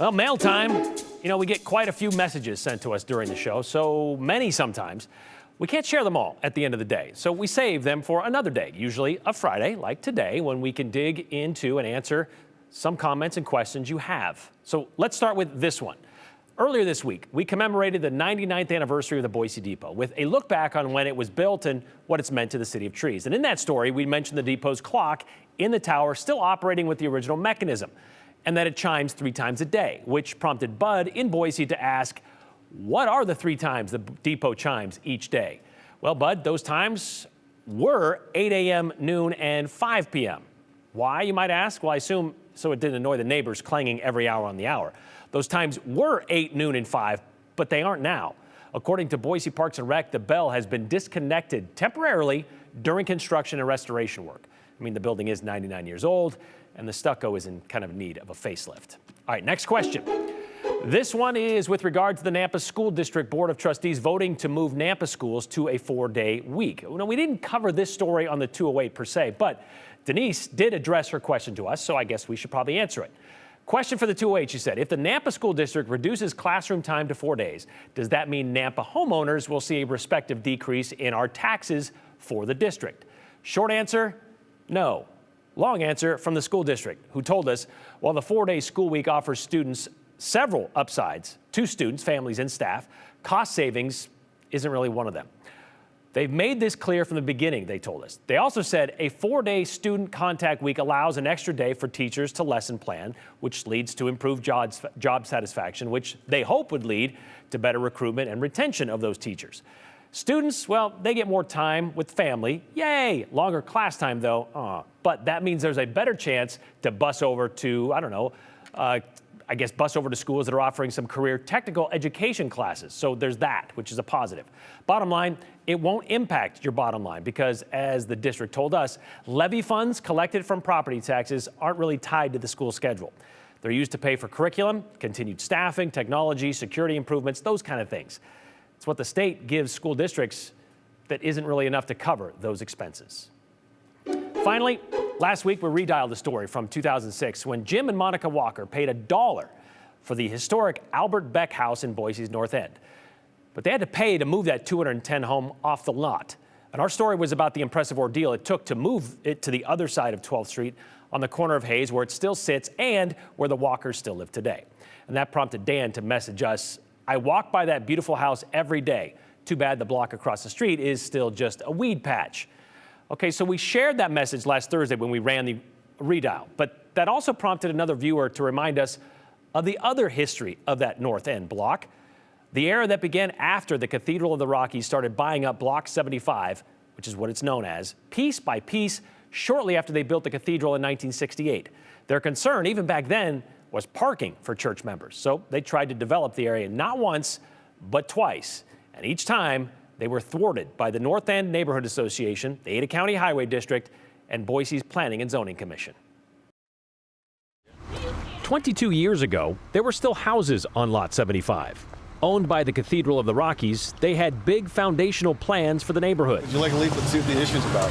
Well, mail time. You know, we get quite a few messages sent to us during the show, so many sometimes. We can't share them all at the end of the day, so we save them for another day, usually a Friday, like today, when we can dig into and answer some comments and questions you have. So let's start with this one. Earlier this week, we commemorated the 99th anniversary of the Boise Depot with a look back on when it was built and what it's meant to the city of trees. And in that story, we mentioned the depot's clock in the tower still operating with the original mechanism, and that it chimes 3 times a day, which prompted Bud in Boise to ask, what are the 3 times the depot chimes each day? Well, Bud, those times were 8 a.m., noon, and 5 p.m. Why, you might ask? Well, I assume so it didn't annoy the neighbors clanging every hour on the hour. Those times were 8, noon, and 5, but they aren't now. According to Boise Parks and Rec, the bell has been disconnected temporarily during construction and restoration work. I mean, the building is 99 years old, and the stucco is in kind of need of a facelift. All right, next question. This one is with regard to the Nampa School District Board of Trustees voting to move Nampa schools to a 4-day week. Now, we didn't cover this story on the 208 per se, but Denise did address her question to us, so I guess we should probably answer it. Question for the 208, she said, if the Nampa School District reduces classroom time to 4 days, does that mean Nampa homeowners will see a respective decrease in our taxes for the district? Short answer, no. Long answer from the school district, who told us while the 4-day school week offers students several upsides to students, families, and staff, cost savings isn't really one of them. They've made this clear from the beginning, they told us. They also said a 4-day student contact week allows an extra day for teachers to lesson plan, which leads to improved job satisfaction, which they hope would lead to better recruitment and retention of those teachers. Students, well, they get more time with family. Yay! Longer class time, though. But that means there's a better chance to bus over to, bus over to schools that are offering some career technical education classes. So there's that, which is a positive. Bottom line, it won't impact your bottom line because, as the district told us, levy funds collected from property taxes aren't really tied to the school schedule. They're used to pay for curriculum, continued staffing, technology, security improvements, those kind of things. It's what the state gives school districts that isn't really enough to cover those expenses. Finally, last week we redialed the story from 2006 when Jim and Monica Walker paid $1 for the historic Albert Beck house in Boise's Northend. But they had to pay to move that 210 home off the lot. And our story was about the impressive ordeal it took to move it to the other side of 12th Street on the corner of Hayes, where it still sits and where the Walkers still live today. And that prompted Dan to message us, I walk by that beautiful house every day. Too bad the block across the street is still just a weed patch. Okay, so we shared that message last Thursday when we ran the redial, but that also prompted another viewer to remind us of the other history of that North End block, the era that began after the Cathedral of the Rockies started buying up Block 75, which is what it's known as, piece by piece, shortly after they built the cathedral in 1968. Their concern, even back then, was parking for church members. So they tried to develop the area not once, but twice. And each time, they were thwarted by the North End Neighborhood Association, the Ada County Highway District, and Boise's Planning and Zoning Commission. 22 years ago, there were still houses on Lot 75. Owned by the Cathedral of the Rockies, they had big foundational plans for the neighborhood. Would you like a leaf? Let's see what the issue's about.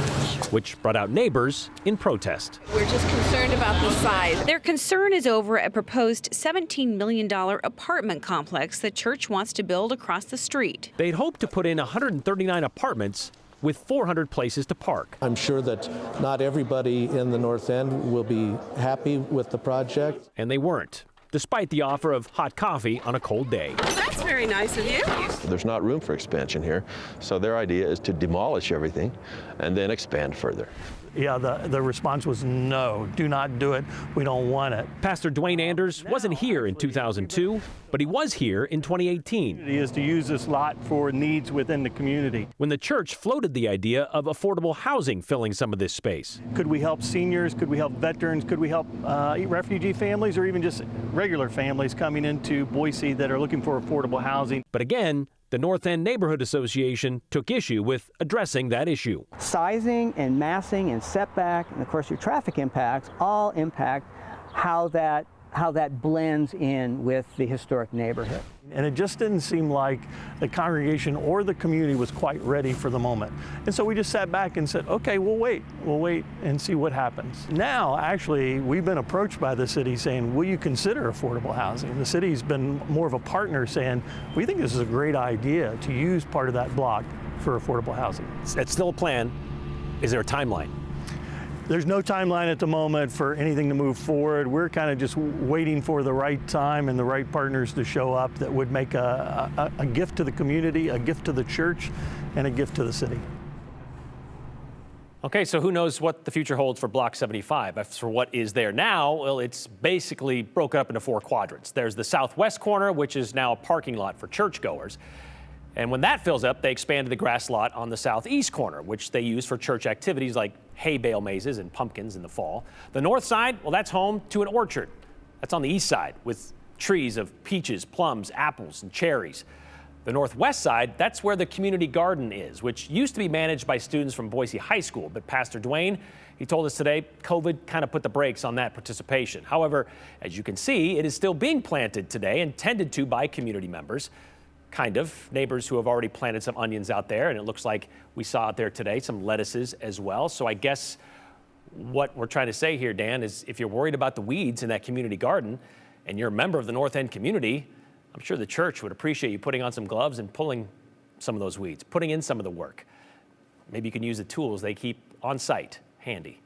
Which brought out neighbors in protest. We're just concerned about the size. Their concern is over a proposed $17 million apartment complex the church wants to build across the street. They'd hoped to put in 139 apartments with 400 places to park. I'm sure that not everybody in the North End will be happy with the project. And they weren't, despite the offer of hot coffee on a cold day. That's very nice of you. There's not room for expansion here, so their idea is to demolish everything and then expand further. Yeah, the response was no, do not do it. We don't want it. Pastor Dwayne Anders wasn't here in 2002, but he was here in 2018. It is to use this lot for needs within the community. When the church floated the idea of affordable housing filling some of this space. Could we help seniors? Could we help veterans? Could we help refugee families or even just regular families coming into Boise that are looking for affordable housing? But again, the North End Neighborhood Association took issue with addressing that issue. Sizing and massing and setback, and of course your traffic impacts all impact how that how that blends in with the historic neighborhood. And it just didn't seem like the congregation or the community was quite ready for the moment. And so we just sat back and said, okay, we'll wait and see what happens. Now, actually, we've been approached by the city saying, will you consider affordable housing? The city's been more of a partner saying, we think this is a great idea to use part of that block for affordable housing. That's still a plan. Is there a timeline? There's no timeline at the moment for anything to move forward. We're kind of just waiting for the right time and the right partners to show up that would make a gift to the community, a gift to the church, and a gift to the city. Okay, so who knows what the future holds for Block 75? As for what is there now, well, it's basically broken up into 4 quadrants. There's the southwest corner, which is now a parking lot for churchgoers. And when that fills up, they expanded the grass lot on the southeast corner, which they use for church activities like hay bale mazes and pumpkins in the fall. The north side, well, that's home to an orchard. That's on the east side with trees of peaches, plums, apples, and cherries. The northwest side, that's where the community garden is, which used to be managed by students from Boise High School. But Pastor Dwayne, he told us today, COVID kind of put the brakes on that participation. However, as you can see, it is still being planted today and tended to by community members. Kind of. Neighbors who have already planted some onions out there, and it looks like we saw out there today some lettuces as well. So I guess what we're trying to say here, Dan, is if you're worried about the weeds in that community garden and you're a member of the Northend community, I'm sure the church would appreciate you putting on some gloves and pulling some of those weeds, putting in some of the work. Maybe you can use the tools they keep on site handy.